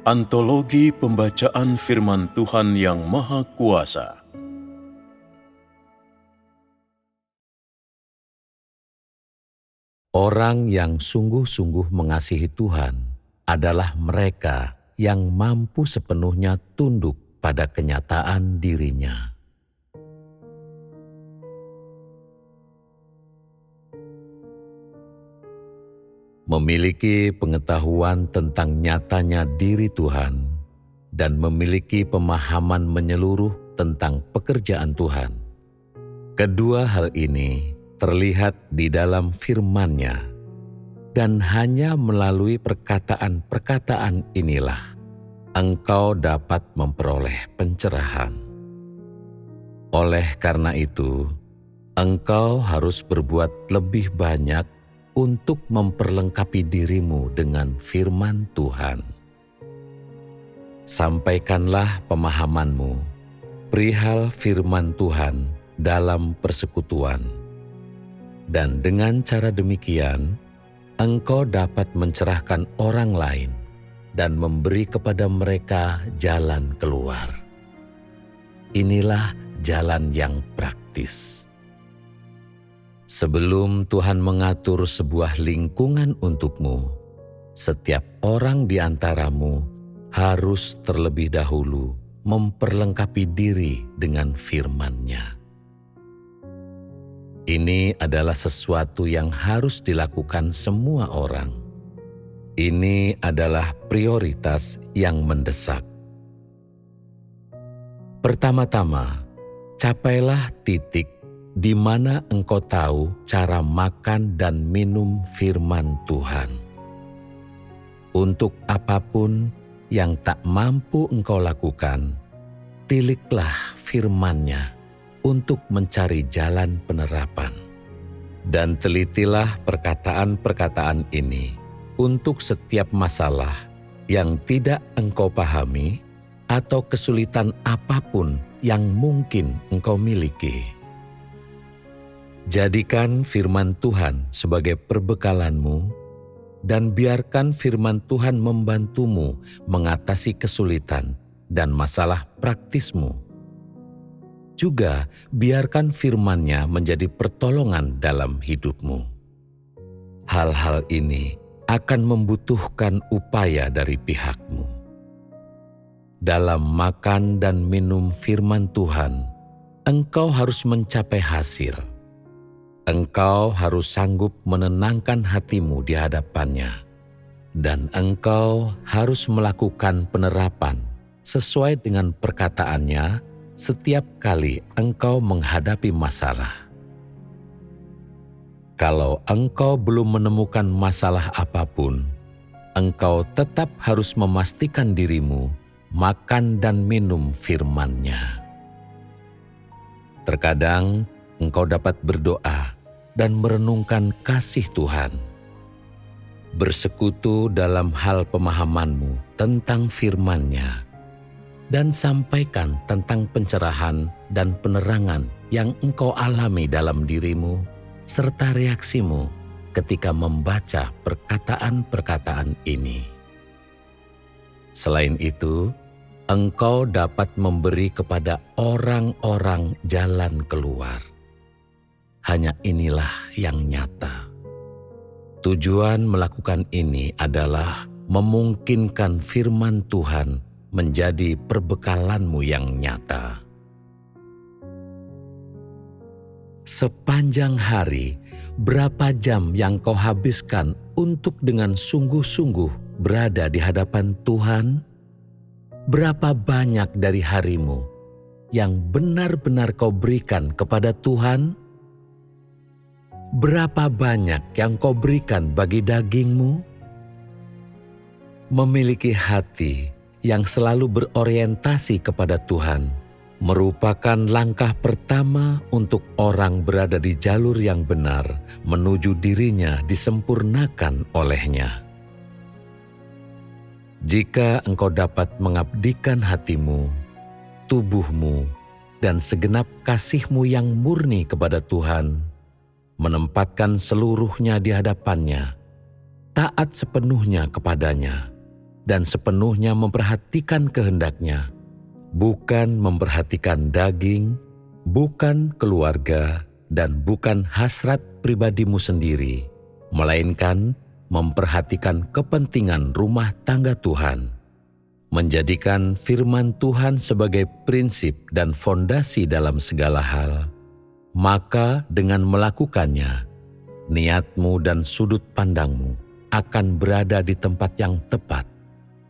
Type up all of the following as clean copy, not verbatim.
Antologi Pembacaan Firman Tuhan yang Maha Kuasa. Orang yang sungguh-sungguh mengasihi Tuhan adalah mereka yang mampu sepenuhnya tunduk pada kenyataan dirinya. Memiliki pengetahuan tentang nyatanya diri Tuhan dan memiliki pemahaman menyeluruh tentang pekerjaan Tuhan. Kedua hal ini terlihat di dalam firman-Nya, dan hanya melalui perkataan-perkataan inilah engkau dapat memperoleh pencerahan. Oleh karena itu, engkau harus berbuat lebih banyak untuk memperlengkapi dirimu dengan firman Tuhan. Sampaikanlah pemahamanmu perihal firman Tuhan dalam persekutuan, dan dengan cara demikian, engkau dapat mencerahkan orang lain dan memberi kepada mereka jalan keluar. Inilah jalan yang praktis. Sebelum Tuhan mengatur sebuah lingkungan untukmu, setiap orang di antaramu harus terlebih dahulu memperlengkapi diri dengan firman-Nya. Ini adalah sesuatu yang harus dilakukan semua orang. Ini adalah prioritas yang mendesak. Pertama-tama, capailah titik di mana engkau tahu cara makan dan minum firman Tuhan. Untuk apapun yang tak mampu engkau lakukan, tiliklah firman-Nya untuk mencari jalan penerapan. Dan telitilah perkataan-perkataan ini untuk setiap masalah yang tidak engkau pahami atau kesulitan apapun yang mungkin engkau miliki. Jadikan firman Tuhan sebagai perbekalanmu dan biarkan firman Tuhan membantumu mengatasi kesulitan dan masalah praktismu. Juga biarkan firman-Nya menjadi pertolongan dalam hidupmu. Hal-hal ini akan membutuhkan upaya dari pihakmu. Dalam makan dan minum firman Tuhan, engkau harus mencapai hasil. Engkau harus sanggup menenangkan hatimu di hadapan-Nya, dan engkau harus melakukan penerapan sesuai dengan perkataan-Nya setiap kali engkau menghadapi masalah. Kalau engkau belum menemukan masalah apapun, engkau tetap harus memastikan dirimu makan dan minum firman-Nya. Terkadang engkau dapat berdoa dan merenungkan kasih Tuhan. Bersekutu dalam hal pemahamanmu tentang firman-Nya, dan sampaikan tentang pencerahan dan penerangan yang engkau alami dalam dirimu, serta reaksimu ketika membaca perkataan-perkataan ini. Selain itu, engkau dapat memberi kepada orang-orang jalan keluar. Hanya inilah yang nyata. Tujuan melakukan ini adalah memungkinkan firman Tuhan menjadi perbekalanmu yang nyata. Sepanjang hari, berapa jam yang kau habiskan untuk dengan sungguh-sungguh berada di hadapan Tuhan? Berapa banyak dari harimu yang benar-benar kau berikan kepada Tuhan? Berapa banyak yang kau berikan bagi dagingmu? Memiliki hati yang selalu berorientasi kepada Tuhan merupakan langkah pertama untuk orang berada di jalur yang benar menuju dirinya disempurnakan oleh-Nya. Jika engkau dapat mengabdikan hatimu, tubuhmu, dan segenap kasihmu yang murni kepada Tuhan, menempatkan seluruhnya di hadapan-Nya, taat sepenuhnya kepada-Nya, dan sepenuhnya memperhatikan kehendak-Nya, bukan memperhatikan daging, bukan keluarga, dan bukan hasrat pribadimu sendiri, melainkan memperhatikan kepentingan rumah tangga Tuhan, menjadikan firman Tuhan sebagai prinsip dan fondasi dalam segala hal, maka dengan melakukannya, niatmu dan sudut pandangmu akan berada di tempat yang tepat,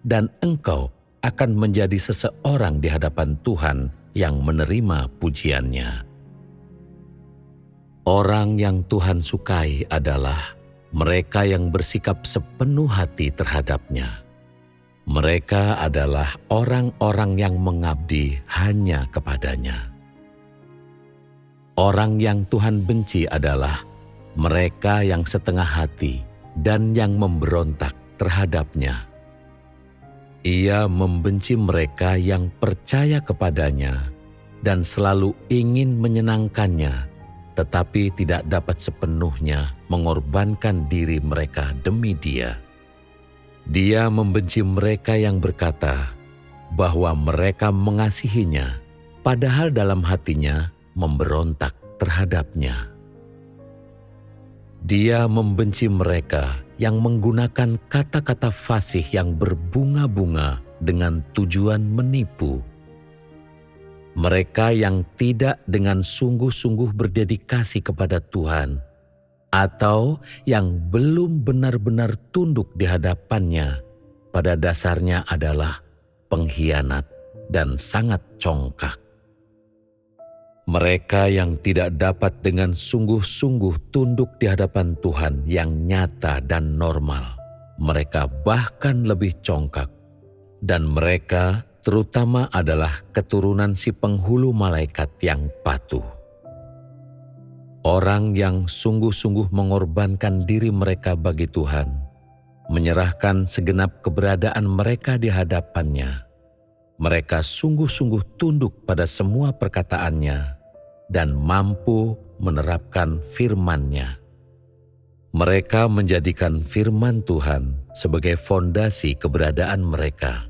dan engkau akan menjadi seseorang di hadapan Tuhan yang menerima pujiannya. Orang yang Tuhan sukai adalah mereka yang bersikap sepenuh hati terhadap-Nya. Mereka adalah orang-orang yang mengabdi hanya kepada-Nya. Orang yang Tuhan benci adalah mereka yang setengah hati dan yang memberontak terhadap-Nya. Ia membenci mereka yang percaya kepada-Nya dan selalu ingin menyenangkan-Nya, tetapi tidak dapat sepenuhnya mengorbankan diri mereka demi Dia. Dia membenci mereka yang berkata bahwa mereka mengasihi-Nya, padahal dalam hatinya memberontak terhadap-Nya. Dia membenci mereka yang menggunakan kata-kata fasih yang berbunga-bunga dengan tujuan menipu. Mereka yang tidak dengan sungguh-sungguh berdedikasi kepada Tuhan, atau yang belum benar-benar tunduk di hadapan-Nya, pada dasarnya adalah pengkhianat dan sangat congkak. Mereka yang tidak dapat dengan sungguh-sungguh tunduk di hadapan Tuhan yang nyata dan normal, mereka bahkan lebih congkak, dan mereka terutama adalah keturunan si penghulu malaikat yang patuh. Orang yang sungguh-sungguh mengorbankan diri mereka bagi Tuhan, menyerahkan segenap keberadaan mereka di hadapan-Nya. Mereka sungguh-sungguh tunduk pada semua perkataan-Nya dan mampu menerapkan firman-Nya. Mereka menjadikan firman Tuhan sebagai fondasi keberadaan mereka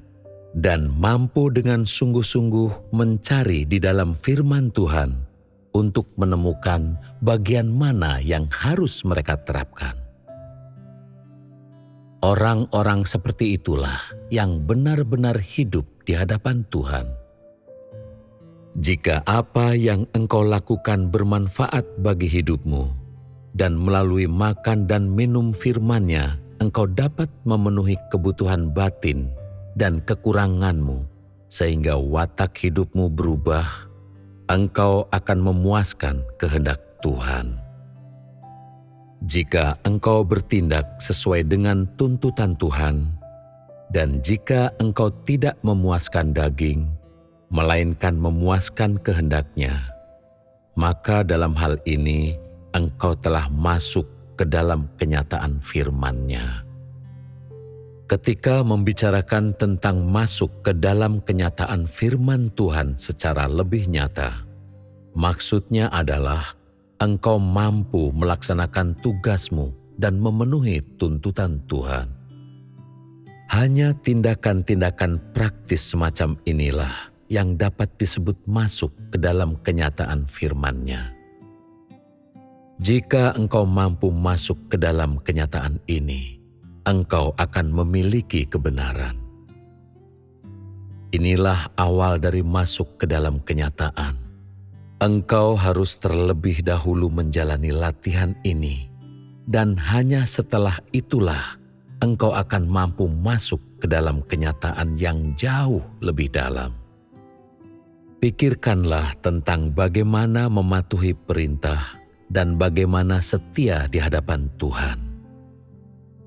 dan mampu dengan sungguh-sungguh mencari di dalam firman Tuhan untuk menemukan bagian mana yang harus mereka terapkan. Orang-orang seperti itulah yang benar-benar hidup di hadapan Tuhan. Jika apa yang engkau lakukan bermanfaat bagi hidupmu, dan melalui makan dan minum firman-Nya engkau dapat memenuhi kebutuhan batin dan kekuranganmu, sehingga watak hidupmu berubah, engkau akan memuaskan kehendak Tuhan. Jika engkau bertindak sesuai dengan tuntutan Tuhan, dan jika engkau tidak memuaskan daging, melainkan memuaskan kehendak-Nya, maka dalam hal ini engkau telah masuk ke dalam kenyataan firman-Nya. Ketika membicarakan tentang masuk ke dalam kenyataan firman Tuhan secara lebih nyata, maksudnya adalah engkau mampu melaksanakan tugasmu dan memenuhi tuntutan Tuhan. Hanya tindakan-tindakan praktis semacam inilah yang dapat disebut masuk ke dalam kenyataan firman-Nya. Jika engkau mampu masuk ke dalam kenyataan ini, engkau akan memiliki kebenaran. Inilah awal dari masuk ke dalam kenyataan. Engkau harus terlebih dahulu menjalani latihan ini, dan hanya setelah itulah engkau akan mampu masuk ke dalam kenyataan yang jauh lebih dalam. Pikirkanlah tentang bagaimana mematuhi perintah dan bagaimana setia di hadapan Tuhan.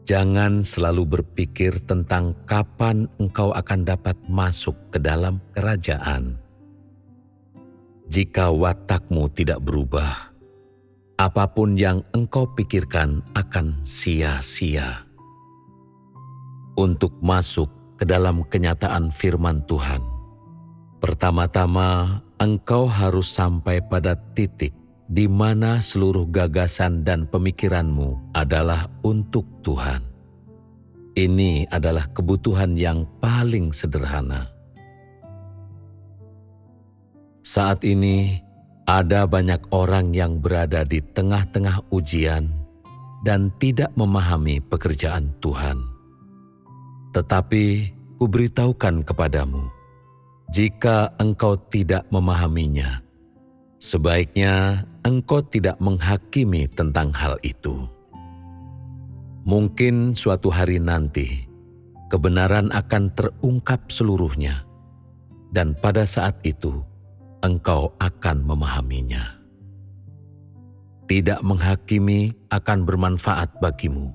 Jangan selalu berpikir tentang kapan engkau akan dapat masuk ke dalam kerajaan. Jika watakmu tidak berubah, apapun yang engkau pikirkan akan sia-sia. Untuk masuk ke dalam kenyataan firman Tuhan, pertama-tama engkau harus sampai pada titik di mana seluruh gagasan dan pemikiranmu adalah untuk Tuhan. Ini adalah kebutuhan yang paling sederhana. Saat ini, ada banyak orang yang berada di tengah-tengah ujian dan tidak memahami pekerjaan Tuhan. Tetapi, kuberitahukan kepadamu, jika engkau tidak memahaminya, sebaiknya engkau tidak menghakimi tentang hal itu. Mungkin suatu hari nanti, kebenaran akan terungkap seluruhnya, dan pada saat itu, engkau akan memahaminya. Tidak menghakimi akan bermanfaat bagimu,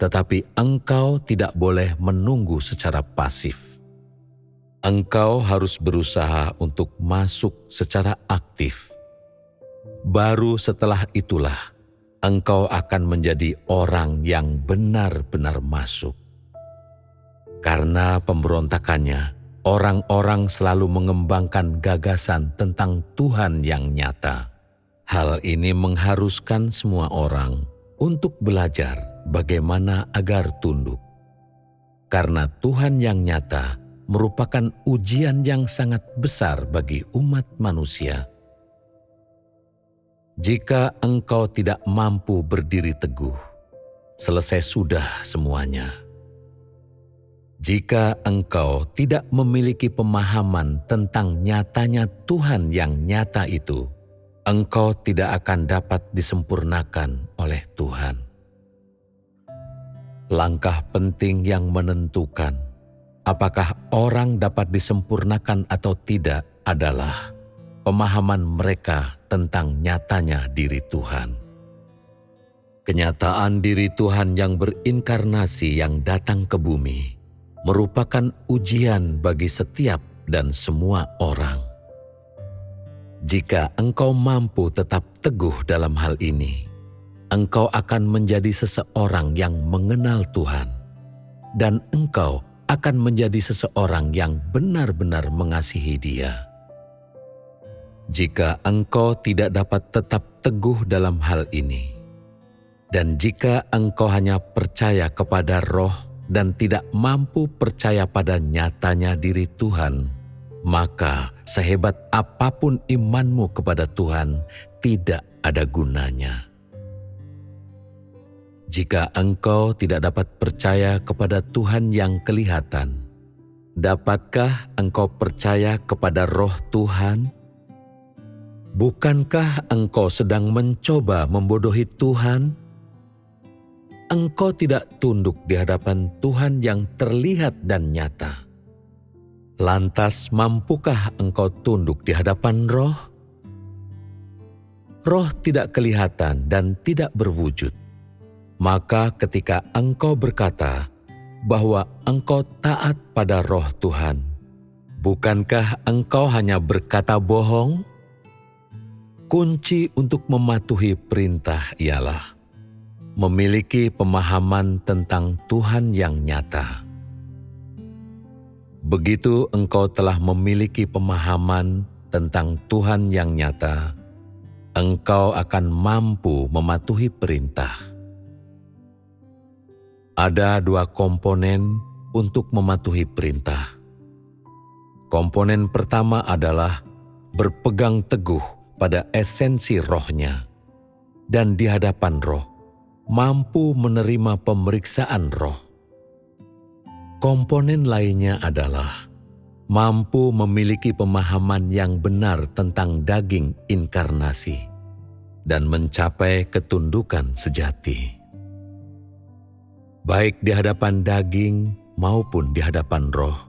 tetapi engkau tidak boleh menunggu secara pasif. Engkau harus berusaha untuk masuk secara aktif. Baru setelah itulah, engkau akan menjadi orang yang benar-benar masuk. Karena pemberontakannya, orang-orang selalu mengembangkan gagasan tentang Tuhan yang nyata. Hal ini mengharuskan semua orang untuk belajar bagaimana agar tunduk. Karena Tuhan yang nyata merupakan ujian yang sangat besar bagi umat manusia. Jika engkau tidak mampu berdiri teguh, selesai sudah semuanya. Jika engkau tidak memiliki pemahaman tentang nyatanya Tuhan yang nyata itu, engkau tidak akan dapat disempurnakan oleh Tuhan. Langkah penting yang menentukan apakah orang dapat disempurnakan atau tidak adalah pemahaman mereka tentang nyatanya diri Tuhan. Kenyataan diri Tuhan yang berinkarnasi yang datang ke bumi merupakan ujian bagi setiap dan semua orang. Jika engkau mampu tetap teguh dalam hal ini, engkau akan menjadi seseorang yang mengenal Tuhan, dan engkau akan menjadi seseorang yang benar-benar mengasihi Dia. Jika engkau tidak dapat tetap teguh dalam hal ini, dan jika engkau hanya percaya kepada roh dan tidak mampu percaya pada nyatanya diri Tuhan, maka sehebat apapun imanmu kepada Tuhan tidak ada gunanya. Jika engkau tidak dapat percaya kepada Tuhan yang kelihatan, dapatkah engkau percaya kepada roh Tuhan? Bukankah engkau sedang mencoba membodohi Tuhan? Engkau tidak tunduk di hadapan Tuhan yang terlihat dan nyata. Lantas mampukah engkau tunduk di hadapan roh? Roh tidak kelihatan dan tidak berwujud. Maka ketika engkau berkata bahwa engkau taat pada roh Tuhan, bukankah engkau hanya berkata bohong? Kunci untuk mematuhi perintah ialah memiliki pemahaman tentang Tuhan yang nyata. Begitu engkau telah memiliki pemahaman tentang Tuhan yang nyata, engkau akan mampu mematuhi perintah. Ada dua komponen untuk mematuhi perintah. Komponen pertama adalah berpegang teguh pada esensi rohnya, dan di hadapan roh, mampu menerima pemeriksaan roh. Komponen lainnya adalah mampu memiliki pemahaman yang benar tentang daging inkarnasi dan mencapai ketundukan sejati. Baik di hadapan daging maupun di hadapan roh,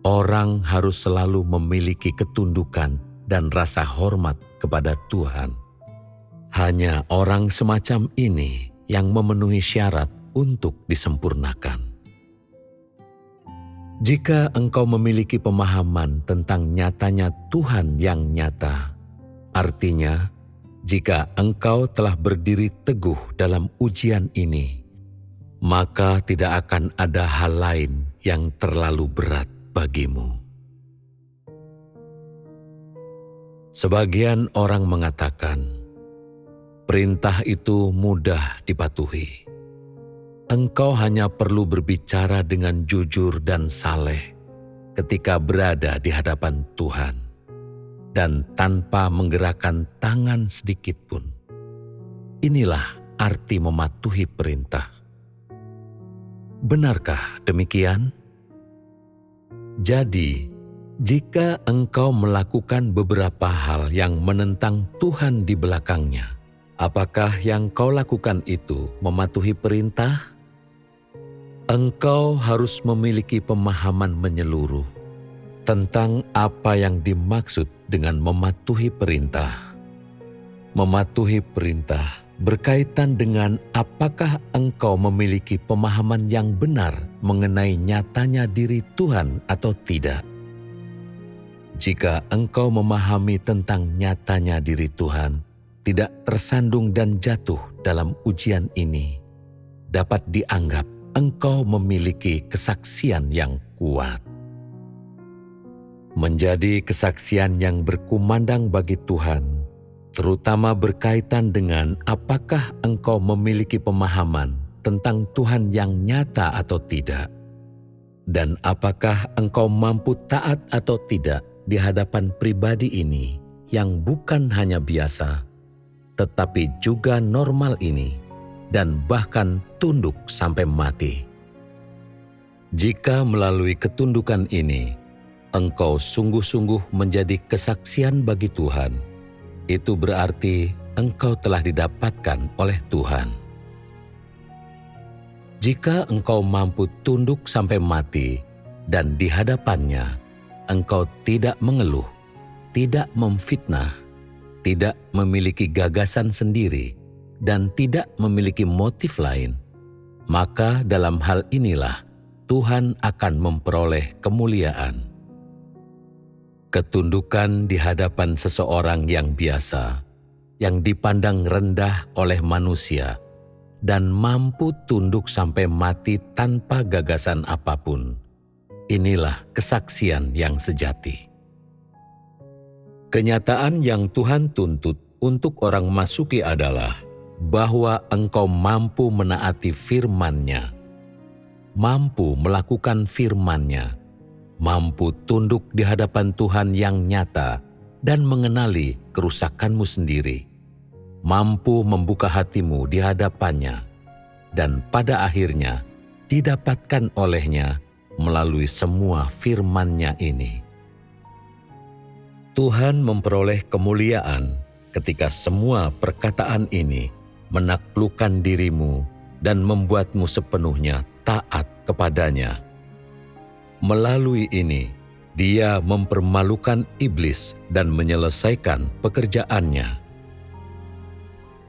orang harus selalu memiliki ketundukan dan rasa hormat kepada Tuhan. Hanya orang semacam ini yang memenuhi syarat untuk disempurnakan. Jika engkau memiliki pemahaman tentang nyatanya Tuhan yang nyata, artinya jika engkau telah berdiri teguh dalam ujian ini, maka tidak akan ada hal lain yang terlalu berat bagimu. Sebagian orang mengatakan, perintah itu mudah dipatuhi. engkau hanya perlu berbicara dengan jujur dan saleh ketika berada di hadapan Tuhan, dan tanpa menggerakkan tangan sedikit pun. Inilah arti mematuhi perintah. Benarkah demikian? Jadi, jika engkau melakukan beberapa hal yang menentang Tuhan di belakangnya, apakah yang kau lakukan itu mematuhi perintah? Engkau harus memiliki pemahaman menyeluruh tentang apa yang dimaksud dengan mematuhi perintah. Mematuhi perintah berkaitan dengan apakah engkau memiliki pemahaman yang benar mengenai nyatanya diri Tuhan atau tidak. Jika engkau memahami tentang nyatanya diri Tuhan, tidak tersandung dan jatuh dalam ujian ini, dapat dianggap engkau memiliki kesaksian yang kuat. Menjadi kesaksian yang berkumandang bagi Tuhan, terutama berkaitan dengan apakah engkau memiliki pemahaman tentang Tuhan yang nyata atau tidak, dan apakah engkau mampu taat atau tidak di hadapan pribadi ini yang bukan hanya biasa, tetapi juga normal ini, dan bahkan tunduk sampai mati. Jika melalui ketundukan ini, engkau sungguh-sungguh menjadi kesaksian bagi Tuhan, itu berarti engkau telah didapatkan oleh Tuhan. Jika engkau mampu tunduk sampai mati dan di hadapannya, engkau tidak mengeluh, tidak memfitnah, tidak memiliki gagasan sendiri, dan tidak memiliki motif lain, maka dalam hal inilah Tuhan akan memperoleh kemuliaan. Ketundukan di hadapan seseorang yang biasa, yang dipandang rendah oleh manusia, dan mampu tunduk sampai mati tanpa gagasan apapun. Inilah kesaksian yang sejati. Kenyataan yang Tuhan tuntut untuk orang masuki adalah bahwa engkau mampu menaati firman-Nya, mampu melakukan firman-Nya, mampu tunduk di hadapan Tuhan yang nyata dan mengenali kerusakanmu sendiri, mampu membuka hatimu di hadapannya, dan pada akhirnya didapatkan olehnya melalui semua firman-Nya ini. Tuhan memperoleh kemuliaan ketika semua perkataan ini menaklukkan dirimu dan membuatmu sepenuhnya taat kepadanya. Melalui ini, Dia mempermalukan iblis dan menyelesaikan pekerjaannya.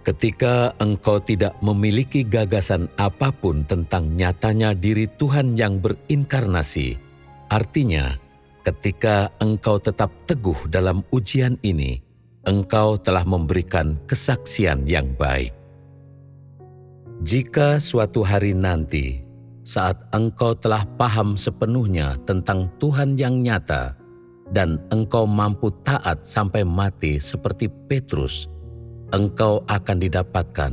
Ketika engkau tidak memiliki gagasan apapun tentang nyatanya diri Tuhan yang berinkarnasi, artinya ketika engkau tetap teguh dalam ujian ini, engkau telah memberikan kesaksian yang baik. Jika suatu hari nanti, saat engkau telah paham sepenuhnya tentang Tuhan yang nyata, dan engkau mampu taat sampai mati seperti Petrus, engkau akan didapatkan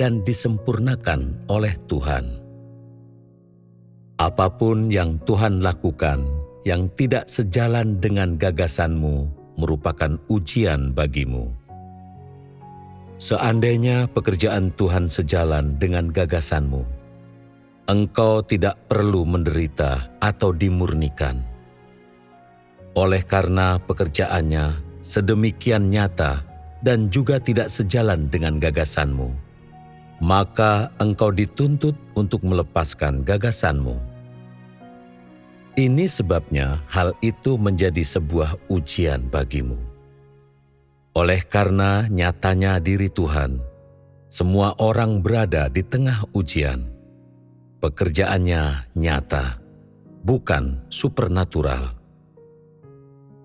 dan disempurnakan oleh Tuhan. Apapun yang Tuhan lakukan yang tidak sejalan dengan gagasanmu merupakan ujian bagimu. Seandainya pekerjaan Tuhan sejalan dengan gagasanmu, engkau tidak perlu menderita atau dimurnikan. Oleh karena pekerjaannya sedemikian nyata dan juga tidak sejalan dengan gagasanmu, maka engkau dituntut untuk melepaskan gagasanmu. Ini sebabnya hal itu menjadi sebuah ujian bagimu. Oleh karena nyatanya diri Tuhan, semua orang berada di tengah ujian. Pekerjaannya nyata, bukan supernatural.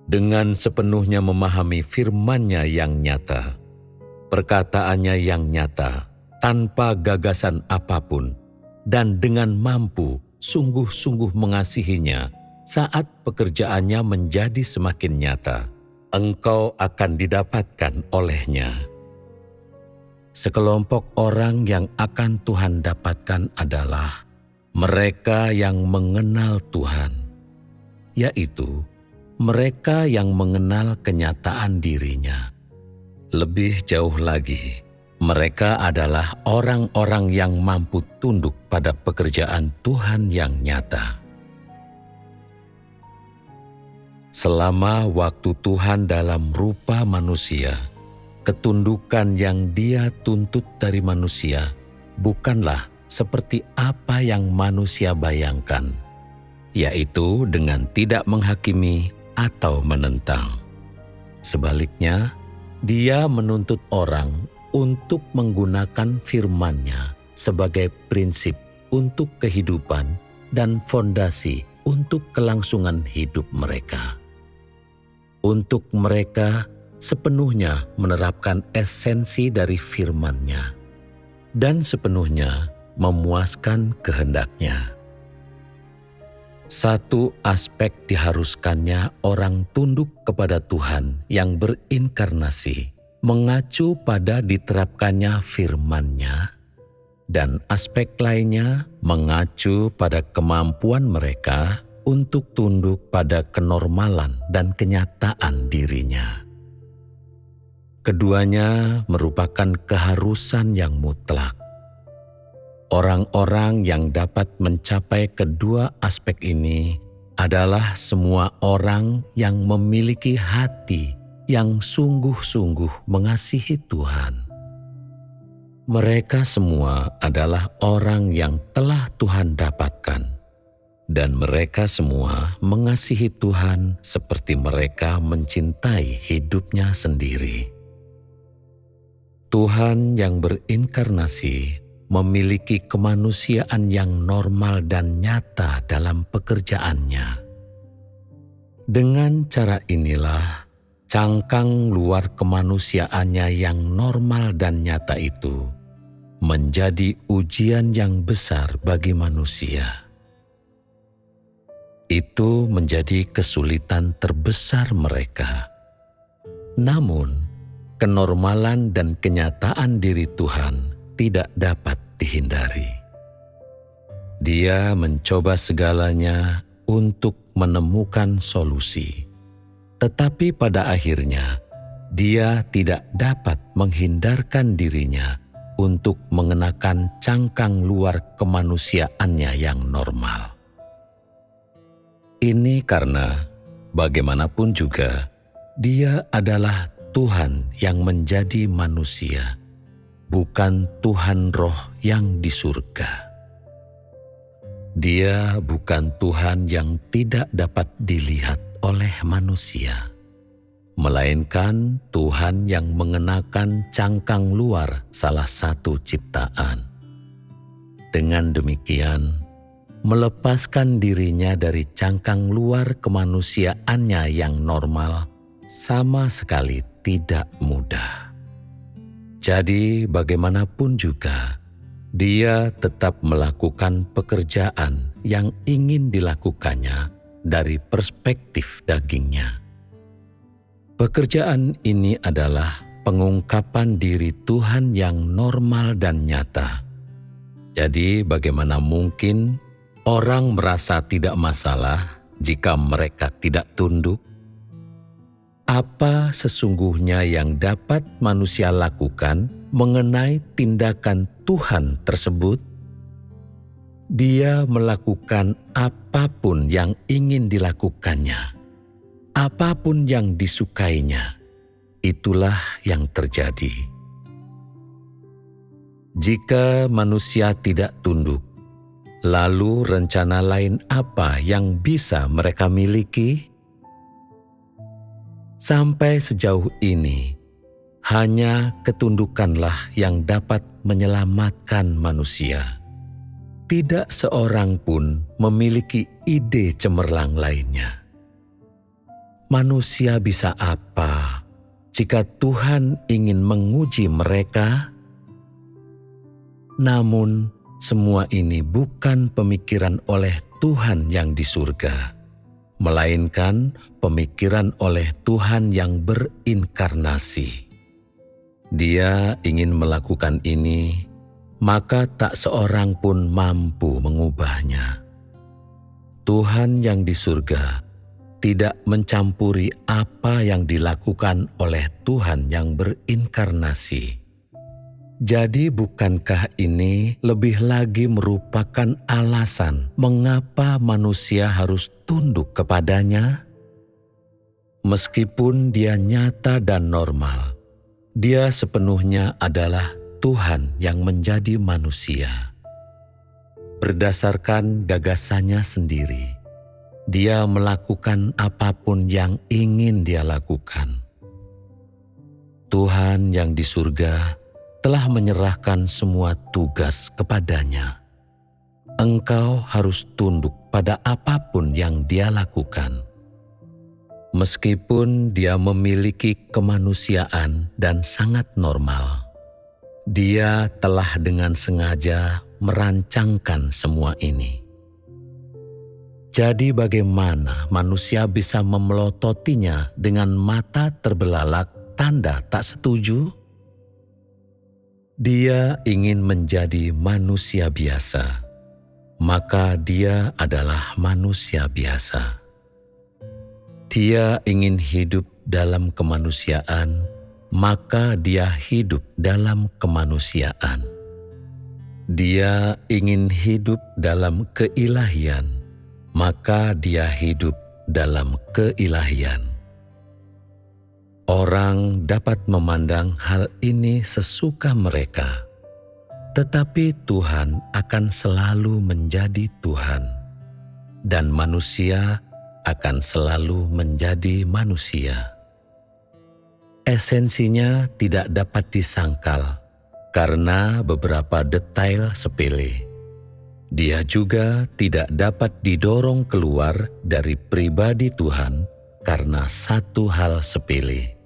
Dengan sepenuhnya memahami firman-Nya yang nyata, perkataannya yang nyata, tanpa gagasan apapun, dan dengan mampu sungguh-sungguh mengasihinya saat pekerjaannya menjadi semakin nyata, engkau akan didapatkan olehnya. Sekelompok orang yang akan Tuhan dapatkan adalah mereka yang mengenal Tuhan, yaitu mereka yang mengenal kenyataan dirinya. Lebih jauh lagi, mereka adalah orang-orang yang mampu tunduk pada pekerjaan Tuhan yang nyata. Selama waktu Tuhan dalam rupa manusia, ketundukan yang Dia tuntut dari manusia bukanlah seperti apa yang manusia bayangkan, yaitu dengan tidak menghakimi atau menentang. Sebaliknya, Dia menuntut orang untuk menggunakan firman-Nya sebagai prinsip untuk kehidupan dan fondasi untuk kelangsungan hidup mereka. Untuk mereka, sepenuhnya menerapkan esensi dari firman-Nya dan sepenuhnya memuaskan kehendak-Nya. Satu aspek diharuskannya orang tunduk kepada Tuhan yang berinkarnasi mengacu pada diterapkannya firman-Nya, dan aspek lainnya mengacu pada kemampuan mereka untuk tunduk pada kenormalan dan kenyataan dirinya. Keduanya merupakan keharusan yang mutlak. Orang-orang yang dapat mencapai kedua aspek ini adalah semua orang yang memiliki hati yang sungguh-sungguh mengasihi Tuhan. Mereka semua adalah orang yang telah Tuhan dapatkan, dan mereka semua mengasihi Tuhan seperti mereka mencintai hidupnya sendiri. Tuhan yang berinkarnasi memiliki kemanusiaan yang normal dan nyata dalam pekerjaannya. Dengan cara inilah, cangkang luar kemanusiaannya yang normal dan nyata itu menjadi ujian yang besar bagi manusia. Itu menjadi kesulitan terbesar mereka. Namun, kenormalan dan kenyataan diri Tuhan tidak dapat dihindari. Dia mencoba segalanya untuk menemukan solusi. Tetapi pada akhirnya, Dia tidak dapat menghindarkan dirinya untuk mengenakan cangkang luar kemanusiaannya yang normal. Ini karena bagaimanapun juga, Dia adalah Tuhan yang menjadi manusia, bukan Tuhan roh yang di surga. Dia bukan Tuhan yang tidak dapat dilihat oleh manusia, melainkan Tuhan yang mengenakan cangkang luar salah satu ciptaan. Dengan demikian, melepaskan dirinya dari cangkang luar kemanusiaannya yang normal sama sekali tidak mudah. Jadi bagaimanapun juga, Dia tetap melakukan pekerjaan yang ingin dilakukannya dari perspektif dagingnya. Pekerjaan ini adalah pengungkapan diri Tuhan yang normal dan nyata. Jadi bagaimana mungkin orang merasa tidak masalah jika mereka tidak tunduk? Apa sesungguhnya yang dapat manusia lakukan mengenai tindakan Tuhan tersebut? Dia melakukan apapun yang ingin dilakukannya, apapun yang disukainya. Itulah yang terjadi. Jika manusia tidak tunduk, lalu rencana lain apa yang bisa mereka miliki? Sampai sejauh ini, hanya ketundukanlah yang dapat menyelamatkan manusia. Tidak seorang pun memiliki ide cemerlang lainnya. Manusia bisa apa jika Tuhan ingin menguji mereka? Namun, semua ini bukan pemikiran oleh Tuhan yang di surga, melainkan pemikiran oleh Tuhan yang berinkarnasi. Dia ingin melakukan ini, maka tak seorang pun mampu mengubahnya. Tuhan yang di surga tidak mencampuri apa yang dilakukan oleh Tuhan yang berinkarnasi. Jadi bukankah ini lebih lagi merupakan alasan mengapa manusia harus tunduk kepadanya? Meskipun dia nyata dan normal, dia sepenuhnya adalah Tuhan yang menjadi manusia. Berdasarkan gagasannya sendiri, dia melakukan apapun yang ingin dia lakukan. Tuhan yang di surga telah menyerahkan semua tugas kepadanya. Engkau harus tunduk pada apapun yang dia lakukan. Meskipun dia memiliki kemanusiaan dan sangat normal, dia telah dengan sengaja merancangkan semua ini. Jadi bagaimana manusia bisa memelototinya dengan mata terbelalak tanda tak setuju? Dia ingin menjadi manusia biasa, maka dia adalah manusia biasa. Dia ingin hidup dalam kemanusiaan, maka dia hidup dalam kemanusiaan. Dia ingin hidup dalam keilahian, maka dia hidup dalam keilahian. Orang dapat memandang hal ini sesuka mereka, tetapi Tuhan akan selalu menjadi Tuhan, dan manusia akan selalu menjadi manusia. Esensinya tidak dapat disangkal karena beberapa detail sepele. Dia juga tidak dapat didorong keluar dari pribadi Tuhan karena satu hal sepele.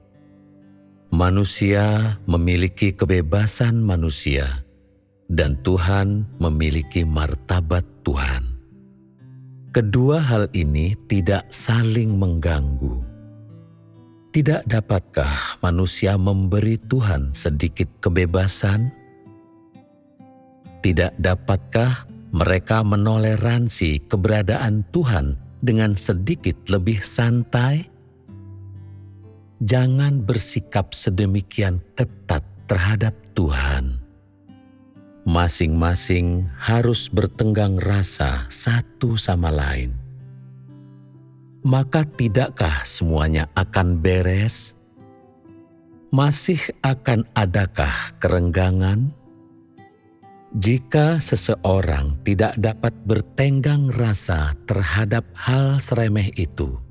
Manusia memiliki kebebasan manusia, dan Tuhan memiliki martabat Tuhan. Kedua hal ini tidak saling mengganggu. Tidak dapatkah manusia memberi Tuhan sedikit kebebasan? Tidak dapatkah mereka menoleransi keberadaan Tuhan dengan sedikit lebih santai? Jangan bersikap sedemikian ketat terhadap Tuhan. Masing-masing harus bertenggang rasa satu sama lain. Maka tidakkah semuanya akan beres? Masih akan adakah kerenggangan? Jika seseorang tidak dapat bertenggang rasa terhadap hal seremeh itu,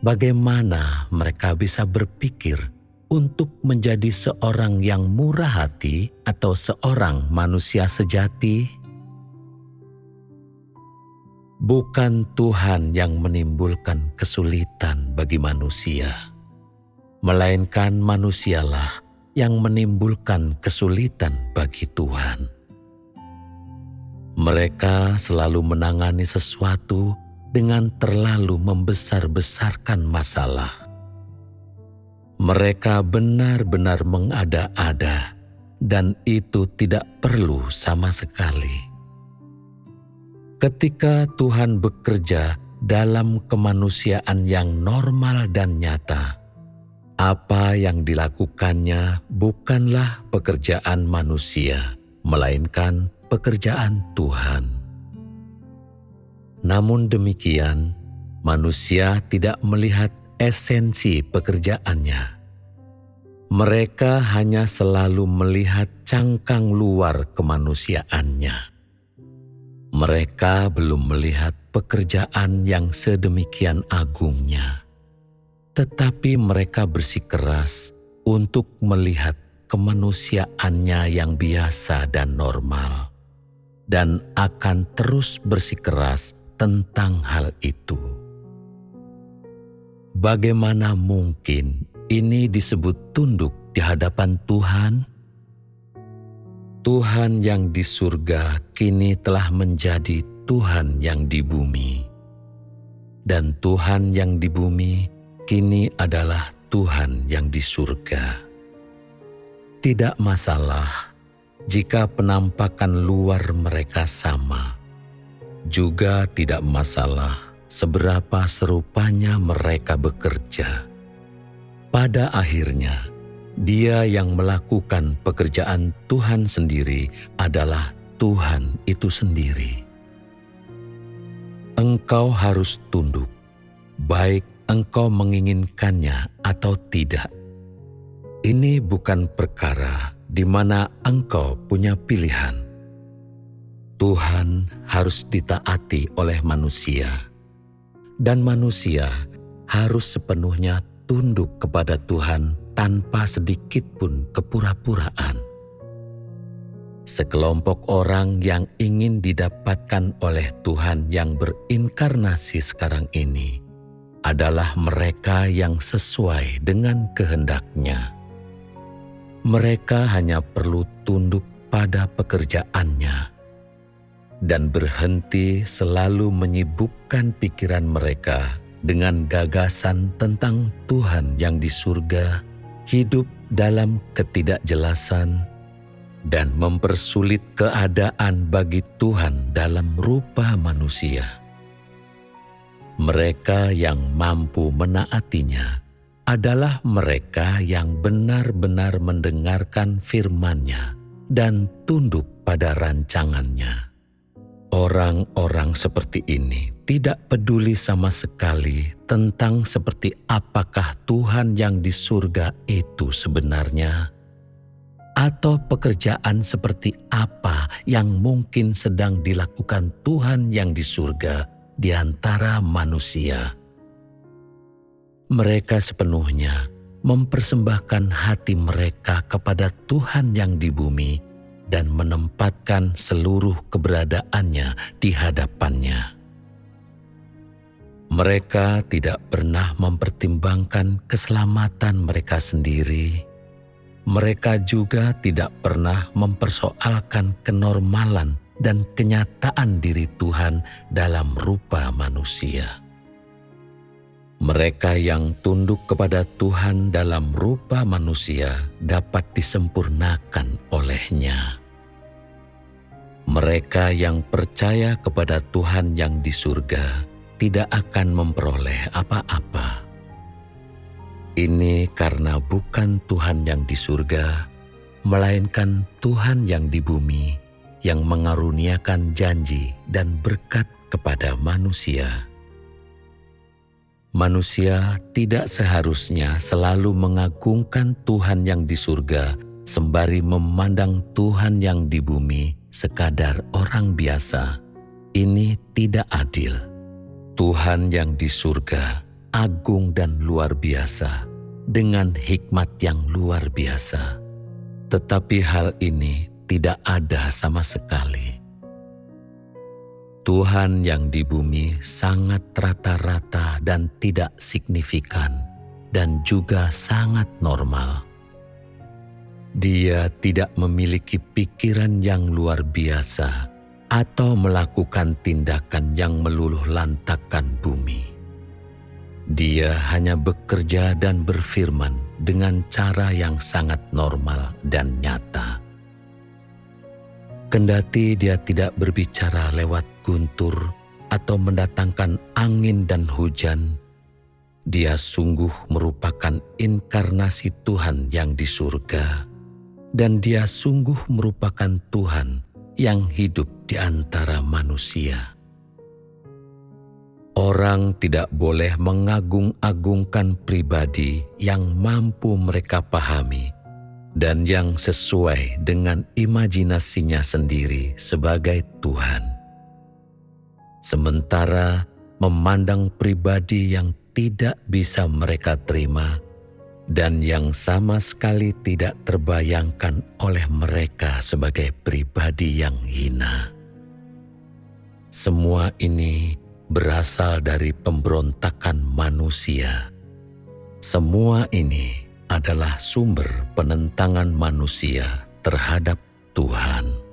bagaimana mereka bisa berpikir untuk menjadi seorang yang murah hati atau seorang manusia sejati? Bukan Tuhan yang menimbulkan kesulitan bagi manusia, melainkan manusialah yang menimbulkan kesulitan bagi Tuhan. Mereka selalu menangani sesuatu dengan terlalu membesar-besarkan masalah. Mereka benar-benar mengada-ada, dan itu tidak perlu sama sekali. Ketika Tuhan bekerja dalam kemanusiaan yang normal dan nyata, apa yang dilakukannya bukanlah pekerjaan manusia, melainkan pekerjaan Tuhan. Namun demikian, manusia tidak melihat esensi pekerjaannya. Mereka hanya selalu melihat cangkang luar kemanusiaannya. Mereka belum melihat pekerjaan yang sedemikian agungnya, tetapi mereka bersikeras untuk melihat kemanusiaannya yang biasa dan normal, dan akan terus bersikeras tentang hal itu. Bagaimana mungkin ini disebut tunduk di hadapan Tuhan? Tuhan yang di surga kini telah menjadi Tuhan yang di bumi, dan Tuhan yang di bumi kini adalah Tuhan yang di surga. Tidak masalah jika penampakan luar mereka sama. Juga tidak masalah seberapa serupanya mereka bekerja. Pada akhirnya, Dia yang melakukan pekerjaan Tuhan sendiri adalah Tuhan itu sendiri. Engkau harus tunduk, baik engkau menginginkannya atau tidak. Ini bukan perkara di mana engkau punya pilihan. Tuhan harus ditaati oleh manusia, dan manusia harus sepenuhnya tunduk kepada Tuhan tanpa sedikit pun kepura-puraan. Sekelompok orang yang ingin didapatkan oleh Tuhan yang berinkarnasi sekarang ini adalah mereka yang sesuai dengan kehendak-Nya. Mereka hanya perlu tunduk pada pekerjaannya dan berhenti selalu menyibukkan pikiran mereka dengan gagasan tentang Tuhan yang di surga, hidup dalam ketidakjelasan, dan mempersulit keadaan bagi Tuhan dalam rupa manusia. Mereka yang mampu menaatinya adalah mereka yang benar-benar mendengarkan firman-Nya dan tunduk pada rancangan-Nya. Orang-orang seperti ini tidak peduli sama sekali tentang seperti apakah Tuhan yang di surga itu sebenarnya, atau pekerjaan seperti apa yang mungkin sedang dilakukan Tuhan yang di surga di antara manusia. Mereka sepenuhnya mempersembahkan hati mereka kepada Tuhan yang di bumi dan menempatkan seluruh keberadaannya di hadapan-Nya. Mereka tidak pernah mempertimbangkan keselamatan mereka sendiri. Mereka juga tidak pernah mempersoalkan kenormalan dan kenyataan diri Tuhan dalam rupa manusia. Mereka yang tunduk kepada Tuhan dalam rupa manusia dapat disempurnakan oleh-Nya. Mereka yang percaya kepada Tuhan yang di surga tidak akan memperoleh apa-apa. Ini karena bukan Tuhan yang di surga, melainkan Tuhan yang di bumi yang mengaruniakan janji dan berkat kepada manusia. Manusia tidak seharusnya selalu mengagungkan Tuhan yang di surga sembari memandang Tuhan yang di bumi sekadar orang biasa. Ini tidak adil. Tuhan yang di surga agung dan luar biasa dengan hikmat yang luar biasa. Tetapi hal ini tidak ada sama sekali. Tuhan yang di bumi sangat rata-rata dan tidak signifikan, dan juga sangat normal. Dia tidak memiliki pikiran yang luar biasa atau melakukan tindakan yang meluluh lantakkan bumi. Dia hanya bekerja dan berfirman dengan cara yang sangat normal dan nyata. Kendati dia tidak berbicara lewat guntur atau mendatangkan angin dan hujan, dia sungguh merupakan inkarnasi Tuhan yang di surga, dan dia sungguh merupakan Tuhan yang hidup di antara manusia. Orang tidak boleh mengagung-agungkan pribadi yang mampu mereka pahami dan yang sesuai dengan imajinasinya sendiri sebagai Tuhan. Sementara memandang pribadi yang tidak bisa mereka terima dan yang sama sekali tidak terbayangkan oleh mereka sebagai pribadi yang hina. Semua ini berasal dari pemberontakan manusia. Semua ini adalah sumber penentangan manusia terhadap Tuhan.